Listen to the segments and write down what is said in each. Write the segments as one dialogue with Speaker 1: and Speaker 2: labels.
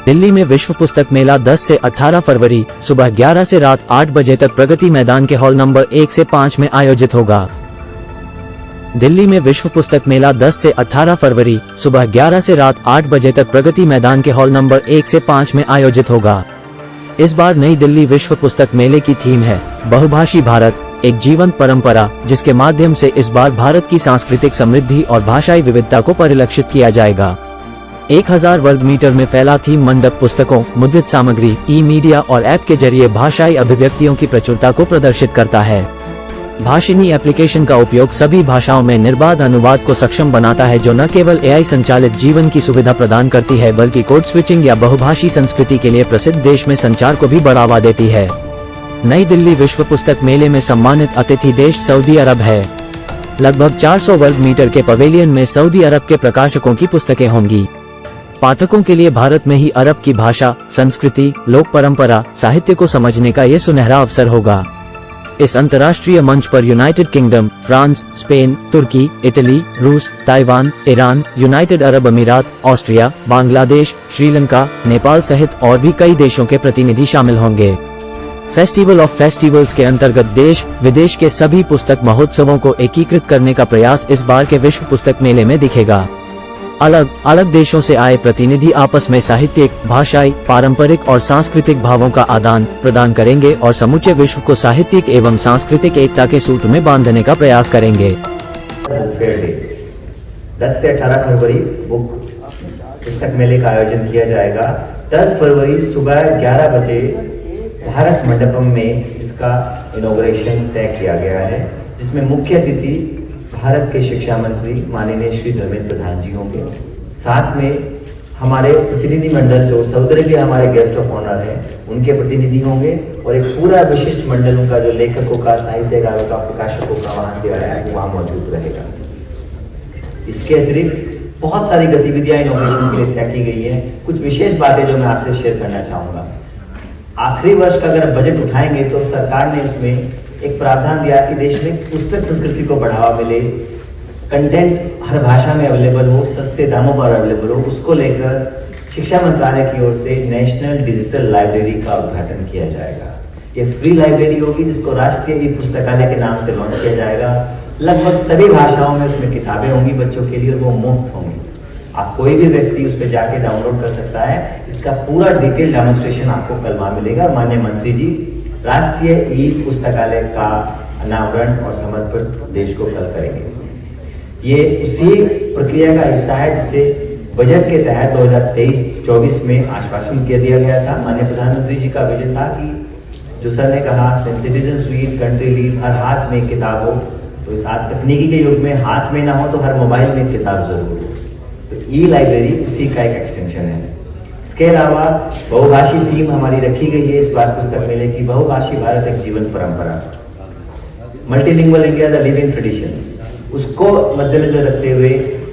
Speaker 1: दिल्ली में विश्व पुस्तक मेला 10 से 18 फरवरी सुबह 11 से रात 8 बजे तक प्रगति मैदान के हॉल नंबर 1 से 5 में आयोजित होगा। दिल्ली में विश्व पुस्तक मेला 10 से 18 फरवरी सुबह 11 से रात 8 बजे तक प्रगति मैदान के हॉल नंबर 1 से 5 में आयोजित होगा। इस बार नई दिल्ली विश्व पुस्तक मेले की थीम है बहुभाषी भारत, एक जीवंत परंपरा, जिसके माध्यम से इस बार भारत की सांस्कृतिक समृद्धि और भाषाई विविधता को परिलक्षित किया जाएगा। 1000 वर्ग मीटर में फैला थीम मंडप पुस्तकों, मुद्रित सामग्री, ई-मीडिया और ऐप के जरिए भाषाई अभिव्यक्तियों की प्रचुरता को प्रदर्शित करता है। भाषिनी एप्लीकेशन का उपयोग सभी भाषाओं में निर्बाध अनुवाद को सक्षम बनाता है, जो न केवल एआई संचालित जीवन की सुविधा प्रदान करती है बल्कि कोड स्विचिंग या बहुभाषी संस्कृति के लिए प्रसिद्ध देश में संचार को भी बढ़ावा देती है। नई दिल्ली विश्व पुस्तक मेले में सम्मानित अतिथि देश सऊदी अरब है। लगभग 400 वर्ग मीटर के पवेलियन में सऊदी अरब के प्रकाशकों की पुस्तकें होंगी। पाठकों के लिए भारत में ही अरब की भाषा, संस्कृति, लोक परंपरा, साहित्य को समझने का ये सुनहरा अवसर होगा। इस अंतर्राष्ट्रीय मंच पर यूनाइटेड किंगडम, फ्रांस, स्पेन, तुर्की, इटली, रूस, ताइवान, ईरान, यूनाइटेड अरब अमीरात, ऑस्ट्रिया, बांग्लादेश, श्रीलंका, नेपाल सहित और भी कई देशों के प्रतिनिधि शामिल होंगे। फेस्टिवल ऑफ फेस्टिवल्स के अंतर्गत देश विदेश के सभी पुस्तक महोत्सवों को एकीकृत करने का प्रयास इस बार के विश्व पुस्तक मेले में दिखेगा। अलग अलग देशों से आए प्रतिनिधि आपस में साहित्यिक, भाषाई, पारंपरिक और सांस्कृतिक भावों का आदान प्रदान करेंगे और समूचे विश्व को साहित्यिक एवं सांस्कृतिक एकता के सूत्र में बांधने का प्रयास करेंगे।
Speaker 2: 10 से 18 फरवरी बुक पुस्तक मेले का आयोजन किया जाएगा। 10 फरवरी सुबह 11 बजे भारत मंडपम में इसका इनॉग्रेशन तय किया गया है, जिसमें मुख्य अतिथि भारत के शिक्षा मंत्री माननीय श्री धर्मेंद्र प्रधान जी होंगे। साथ में हमारे प्रतिनिधि मंडल जो सऊदी अरेबिया हमारे गेस्ट ऑफ ऑनर हैं, उनके प्रतिनिधि होंगे और एक पूरा विशिष्ट मंडल उनका जो लेखकों का, साहित्यकारों का, प्रकाशकों का वहां से आया है, वहां मौजूद रहेगा। इसके अतिरिक्त बहुत सारी गतिविधियां इनॉग्रेशन के लिए तय की गई है। कुछ विशेष बातें जो मैं आपसे शेयर करना चाहूंगा। आखिरी वर्ष का अगर बजट उठाएंगे तो सरकार ने उसमें एक प्रावधान दिया कि देश में पुस्तक संस्कृति को बढ़ावा मिले, कंटेंट हर भाषा में अवेलेबल हो, सस्ते दामों पर अवेलेबल हो। उसको लेकर शिक्षा मंत्रालय की ओर से नेशनल डिजिटल लाइब्रेरी का उद्घाटन किया जाएगा। ये फ्री लाइब्रेरी होगी जिसको राष्ट्रीय ई पुस्तकालय के नाम से लॉन्च किया जाएगा। लगभग सभी भाषाओं में उसमें किताबें होंगी बच्चों के लिए और वो मुफ्त होंगी। आप कोई भी व्यक्ति उस पर जाके डाउनलोड कर सकता है। इसका पूरा डिटेल डेमोन्स्ट्रेशन आपको कल वहां मिलेगा। माननीय मंत्री जी राष्ट्रीय ई पुस्तकालय का अनावरण और समर्पण देश को कल करेंगे। ये उसी प्रक्रिया का हिस्सा है जिसे बजट के तहत 2023-24 में आश्वासन किया दिया गया था। माननीय प्रधानमंत्री जी का विजन था कि जो सर ने कहा सिटीजन्स रीड, कंट्री लीड, हर हाथ में किताब हो। तो इस आज तकनीकी के युग में हाथ में ना हो तो हर मोबाइल में किताब जरूर हो। तो ई लाइब्रेरी उसी का एक एक्सटेंशन है। इसके अलावा बहुभाषी थीम हमारी रखी गई है इस बार पुस्तक मेले की, बहुभाषी भारत एक जीवन परंपरा, multilingual India the living traditions. उसको मद्देनजर रखते हुए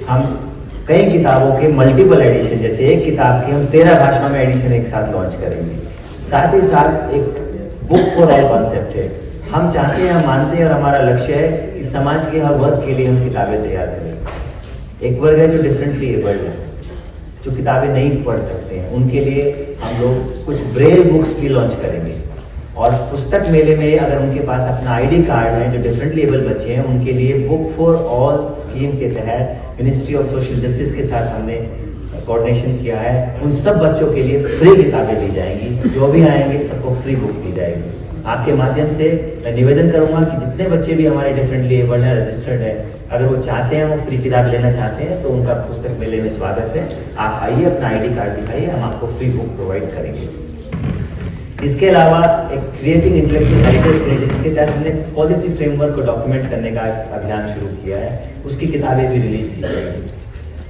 Speaker 2: हम कई किताबों के मल्टीपल एडिशन, जैसे एक किताब की हम 13 भाषाओं में एडिशन एक साथ लॉन्च करेंगे। साथ ही साथ एक बुक फॉर ऑल कॉन्सेप्ट है। हम चाहते हैं, हम मानते हैं और हमारा लक्ष्य है कि समाज के हर वर्ग के लिए हम किताबें तैयार करें। एक वर्ग है जो डिफरेंटली एबल्ड है, जो किताबें नहीं पढ़ सकते हैं, उनके लिए हम लोग कुछ ब्रेल बुक्स भी लॉन्च करेंगे। और पुस्तक मेले में अगर उनके पास अपना आईडी कार्ड है, जो डिफरेंटली एबल्ड बच्चे हैं, उनके लिए बुक फॉर ऑल स्कीम के तहत मिनिस्ट्री ऑफ सोशल जस्टिस के साथ हमने कोऑर्डिनेशन किया है। उन सब बच्चों के लिए फ्री किताबें दी जाएंगी। जो भी आएंगे सबको फ्री बुक दी जाएगी। आपके माध्यम से मैं निवेदन करूंगा कि जितने बच्चे भी हमारे डिफरेंटली एबल्ड हैं, रजिस्टर्ड है, अगर वो चाहते हैं, वो फ्री किताब लेना चाहते हैं, तो उनका पुस्तक मेले में स्वागत है। आप आइए, अपना आईडी कार्ड दिखाइए, हम आपको फ्री बुक प्रोवाइड करेंगे। इसके अलावा एक क्रिएटिंग इंटेलेक्चुअल हेरिटेज है, जिसके तहत हमने पॉलिसी फ्रेमवर्क को डॉक्यूमेंट करने का अभियान शुरू किया है। उसकी किताबें भी रिलीज की जाएंगी।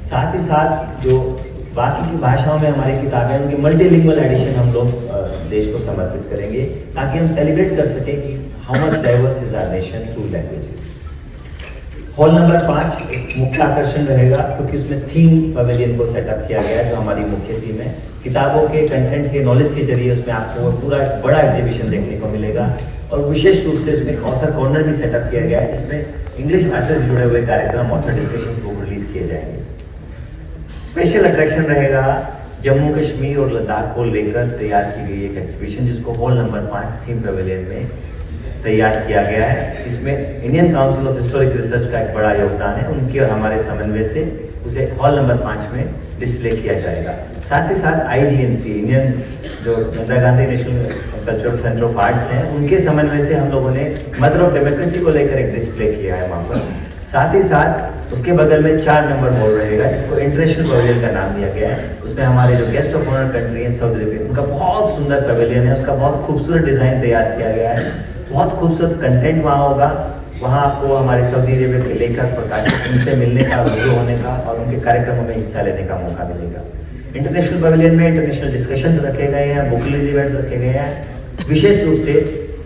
Speaker 2: साथ ही साथ जो बाकी की भाषाओं में हमारी किताबें, उनकी मल्टीलिंगुअल एडिशन हम लोग देश को समर्पित करेंगे, ताकि हम सेलिब्रेट कर सकें कि how much diverse is our nation through languages. Hall number 5 एक मुख्य आकर्षण रहेगा, क्योंकि उसमें थीम पवेलियन को सेटअप किया गया है, जो हमारी मुख्य थीम है। किताबों के कंटेंट के नॉलेज के जरिए उसमें आपको पूरा एक बड़ा एग्जीबिशन देखने को मिलेगा। और विशेष रूप से इसमें ऑथर कॉर्नर भी सेटअप किया गया है, जिसमें इंग्लिश भाषा से जुड़े हुए कार्यक्रम, ऑथर डिस्कशन को रिलीज किए जाएंगे। स्पेशल अट्रैक्शन रहेगा जम्मू कश्मीर और लद्दाख को लेकर तैयार की गई एक एग्जीबिशन, जिसको हॉल नंबर 5 थीम पेविलियन में तैयार किया गया है। इसमें Indian council of historic research का एक बड़ा योगदान है। उनके और हमारे समन्वय से उसे हॉल नंबर 5 में डिस्प्ले किया जाएगा। साथ ही साथ IGNC, इंडियन जो Indira Gandhi national cultural centre of arts हैं, उनके समन्वय से हम लोगों ने मदर ऑफ डेमोक्रेसी को लेकर एक डिस्प्ले किया है वहाँ पर। साथ ही साथ उसके बगल में 4 नंबर हॉल रहेगा, जिसको इंटरनेशनल पेविलियन का नाम दिया गया है। उसमें हमारे जो गेस्ट ऑफ ऑनर कंट्री है सऊदी अरेबिया, उनका बहुत सुंदर पेविलियन है। उसका बहुत खूबसूरत डिजाइन तैयार किया गया है, बहुत खूबसूरत कंटेंट वहाँ होगा। वहाँ आपको हमारे सऊदी अरेबिया के लेखक प्रकाशक उनसे मिलने का, रूबरू होने का और उनके कार्यक्रमों में हिस्सा लेने का मौका मिलेगा। इंटरनेशनल पेविलियन में इंटरनेशनल डिस्कशंस रखे गए हैं, बुक रिलीज इवेंट्स रखे गए हैं। विशेष रूप से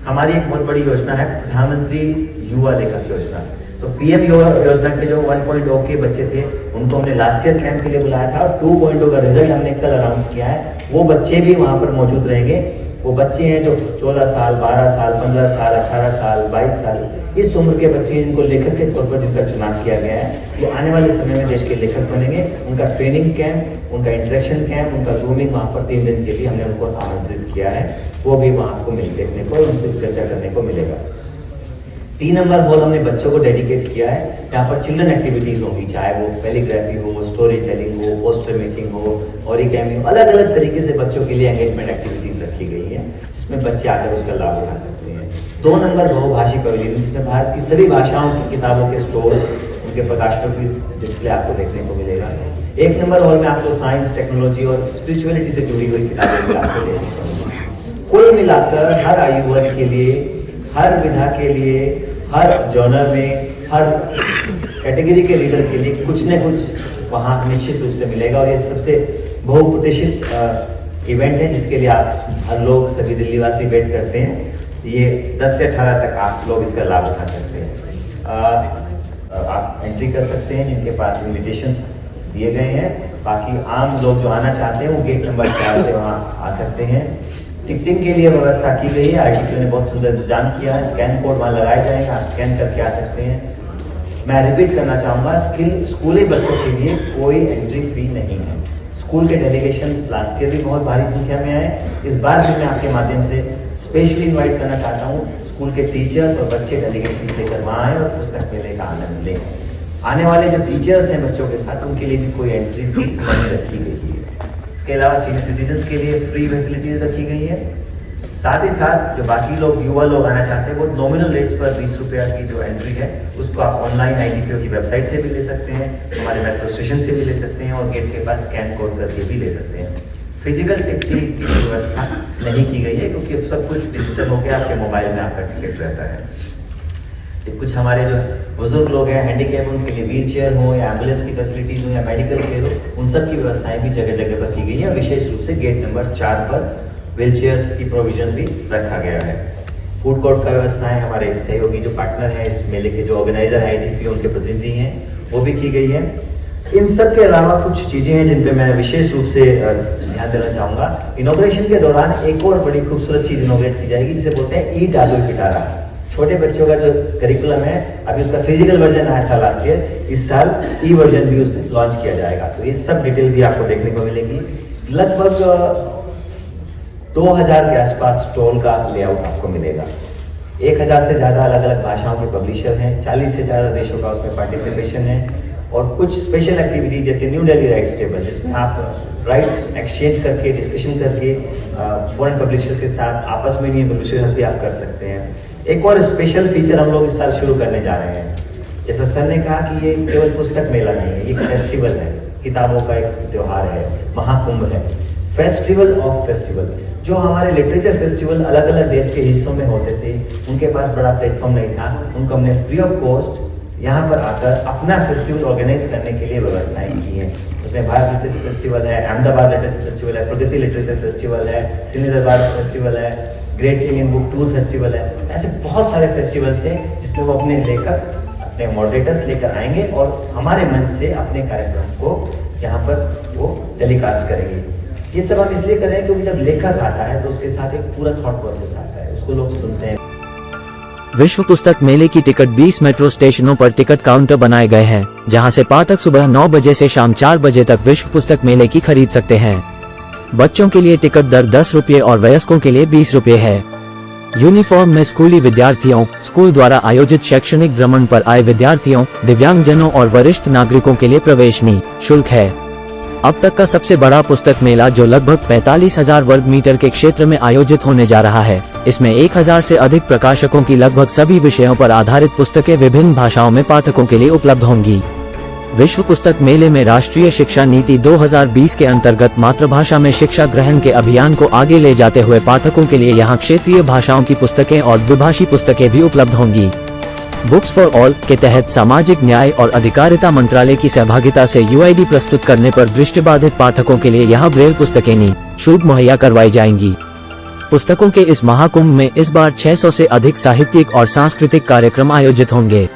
Speaker 2: हमारी एक बहुत बड़ी योजना है प्रधानमंत्री युवा लेखक योजना। तो PM युवा योजना के जो 1.0 के बच्चे थे, उनको हमने लास्ट ईयर कैंप के लिए बुलाया था और 2.0 का रिजल्ट हमने कल अनाउंस किया है। वो बच्चे भी वहाँ पर मौजूद रहेंगे। वो बच्चे हैं जो 14 साल, 12 साल, 15 साल, 18 साल, 22 साल, इस उम्र के बच्चे हैं जिनको लेखक के तौर पर जिनका चुनाव किया गया है। वो आने वाले समय में देश के लेखक बनेंगे। उनका ट्रेनिंग कैंप, उनका इंटरेक्शन कैंप, उनका जूमिंग वहाँ पर 3 दिन के लिए हमने उनको आमंत्रित किया है। वो भी वहाँ आपको देखने को, उनसे चर्चा करने को मिलेगा। 3 नंबर हॉल हमने बच्चों को डेडिकेट किया है। यहाँ पर चिल्ड्रन एक्टिविटीज होंगी, चाहे वो कैलीग्राफी हो, स्टोरी टेलिंग हो, पोस्टर मेकिंग हो, ओरिगेमी हो, अलग अलग तरीके से बच्चों के लिए एंगेजमेंट एक्टिविटीज रखी गई है, जिसमें बच्चे आकर उसका लाभ उठा सकते हैं। 2 नंबर बहुभाषी पेविलियन, जिसमें भारत की सभी भाषाओं की किताबों के स्टोर, उनके प्रकाशनों की डिस्प्ले आपको देखने को मिलेगा। 1 नंबर हॉल में आपको साइंस, टेक्नोलॉजी और स्पिरिचुअलिटी से जुड़ी हुई किताबें भी आपको देखने को मिलेगी। कुल मिलाकर हर आयु वर्ग के लिए, हर विधा के लिए, हर जॉनर में, हर कैटेगरी के रीडर के लिए कुछ न कुछ वहाँ निश्चित रूप से मिलेगा। और ये सबसे बहुप्रतीक्षित इवेंट है, जिसके लिए आप हर लोग, सभी दिल्ली वासी वेट करते हैं। ये 10 से 18 तक आप लोग इसका लाभ उठा सकते हैं। आप एंट्री कर सकते हैं जिनके पास इन्विटेशंस दिए गए हैं। बाकी आम लोग जो आना चाहते हैं वो गेट नंबर 4 से वहाँ आ सकते हैं। टिकटिंग के लिए व्यवस्था की गई है, आरटीपी ने बहुत सुंदर इंतजाम किया है। स्कैन कोड वहाँ लगाए जाएंगे, आप स्कैन करके आ सकते हैं। मैं रिपीट करना चाहूँगा, स्कूली बच्चों के लिए कोई एंट्री फी नहीं है। स्कूल के डेलीगेशंस लास्ट ईयर भी बहुत भारी संख्या में आए। इस बार भी मैं आपके माध्यम से स्पेशली इन्वाइट करना चाहता हूँ, स्कूल के टीचर्स और बच्चे डेलीगेशन लेकर वहाँ आए और पुस्तक मेले का आनंद लें। आने वाले जो टीचर्स हैं बच्चों के साथ, उनके लिए भी कोई एंट्री फी नहीं रखी गई है। इसके अलावा सीनियर सिटीजन्स के लिए फ्री फैसिलिटीज रखी गई है। साथ ही साथ जो बाकी लोग, युवा लोग आना चाहते हैं, वो नॉमिनल रेट्स पर 20 रुपया की जो एंट्री है उसको आप ऑनलाइन IDPO की वेबसाइट से भी ले सकते हैं, हमारे मेट्रो स्टेशन से भी ले सकते हैं और गेट के पास स्कैन कोड करके भी ले सकते हैं। फिजिकल टिकटिंग की व्यवस्था नहीं की गई है, क्योंकि अब सब कुछ डिजिटल हो गया, आपके मोबाइल में आपका टिकट रहता है। कुछ हमारे जो बुजुर्ग लोग हैं, हैंडीकैप, उनके लिए व्हील चेयर हो या एम्बुलेंस की फैसिलिटीज हो या मेडिकल केयर हो, उन सब की व्यवस्थाएं भी जगह जगह पर की गई है। विशेष रूप से गेट नंबर 4 पर व्हील चेयर्स की प्रोविजन भी रखा गया है। फूड कोर्ट का व्यवस्था है, हमारे सहयोगी जो पार्टनर है इस मेले के, जो ऑर्गेनाइजर है IDPO, उनके प्रतिनिधि हैं, वो भी की गई है। इन सब के अलावा कुछ चीजें हैं जिन पे मैं विशेष रूप से ध्यान देना चाहूंगा। इनॉग्रेशन के दौरान एक और बड़ी खूबसूरत चीज इनॉग्रेट की जाएगी, जिसे बोलते हैं ईद आलू पिटारा। छोटे बच्चों का जो करिकुलम है, अभी उसका फिजिकल वर्जन आया था लास्ट ईयर, इस साल ई वर्जन भी उसमें लॉन्च किया जाएगा। तो ये सब डिटेल भी आपको देखने को मिलेगी। लगभग 2000 के आसपास स्टॉल का लेआउट आपको मिलेगा। 1000 से ज्यादा अलग अलग भाषाओं के पब्लिशर हैं, 40 से ज्यादा देशों का उसमें पार्टिसिपेशन है और कुछ स्पेशल एक्टिविटी जैसे न्यू दिल्ली राइट्स टेबल, जिसमें आप राइट्स एक्सचेंज करके, डिस्कशन करके फॉरेन पब्लिशर्स के साथ, आपस में इंडियन पब्लिशर्स भी आप कर सकते हैं। एक और स्पेशल फीचर हम लोग इस साल शुरू करने जा रहे हैं। जैसा सर ने कहा कि ये केवल पुस्तक मेला नहीं है, ये फेस्टिवल है, किताबों का एक त्योहार है, महाकुंभ है, फेस्टिवल ऑफ फेस्टिवल। जो हमारे लिटरेचर फेस्टिवल अलग अलग देश के हिस्सों में होते थे, उनके पास बड़ा प्लेटफॉर्म नहीं था, उनको हमने फ्री ऑफ कॉस्ट यहाँ पर आकर अपना फेस्टिवल ऑर्गेनाइज करने के लिए व्यवस्थाएं की हैं। उसमें भारत लिटरेचर फेस्टिवल है, अहमदाबाद लिटरेचर फेस्टिवल है, प्रगति लिटरेचर फेस्टिवल है, सिंध दरबार फेस्टिवल है, great Indian book tour festival है। ऐसे बहुत सारे फेस्टिवल्स हैं जिसमें वो अपने लेखक, अपने मॉडरेटर्स लेकर आएंगे और हमारे मंच से अपने कार्यक्रम को यहाँ पर वो टेलीकास्ट करेंगे। ये सब हम इसलिए कर रहे हैं क्योंकि जब लेखक आता है तो उसके साथ एक पूरा थॉट प्रोसेस आता है, उसको लोग सुनते हैं।
Speaker 1: विश्व पुस्तक मेले की टिकट 20 मेट्रो स्टेशनों पर टिकट काउंटर बनाए गए हैं, जहां से पाठक सुबह 9 बजे से शाम 4 बजे तक विश्व पुस्तक मेले की खरीद सकते हैं। बच्चों के लिए टिकट दर 10 रुपये और वयस्कों के लिए 20 रुपये है। यूनिफॉर्म में स्कूली विद्यार्थियों, स्कूल द्वारा आयोजित शैक्षणिक भ्रमण पर आए विद्यार्थियों, दिव्यांगजनों और वरिष्ठ नागरिकों के लिए प्रवेश निःशुल्क है। अब तक का सबसे बड़ा पुस्तक मेला जो लगभग 45,000 वर्ग मीटर के क्षेत्र में आयोजित होने जा रहा है, इसमें 1000 से अधिक प्रकाशकों की लगभग सभी विषयों पर आधारित पुस्तकें विभिन्न भाषाओं में पाठकों के लिए उपलब्ध होंगी। विश्व पुस्तक मेले में राष्ट्रीय शिक्षा नीति 2020 के अंतर्गत मातृभाषा में शिक्षा ग्रहण के अभियान को आगे ले जाते हुए पाठकों के लिए यहाँ क्षेत्रीय भाषाओं की पुस्तकें और द्विभाषी पुस्तकें भी उपलब्ध होंगी। बुक्स फॉर ऑल के तहत सामाजिक न्याय और अधिकारिता मंत्रालय की सहभागिता से UID प्रस्तुत करने पर दृष्टिबाधित पाठकों के लिए यहाँ ब्रेल पुस्तकें निःशुल्क मुहैया करवाई जाएंगी। पुस्तकों के इस महाकुंभ में इस बार 600 से अधिक साहित्यिक और सांस्कृतिक कार्यक्रम आयोजित होंगे।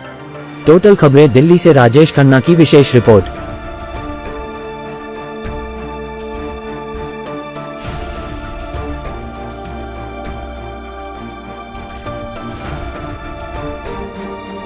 Speaker 1: टोटल खबरें दिल्ली से राजेश खन्ना की विशेष रिपोर्ट।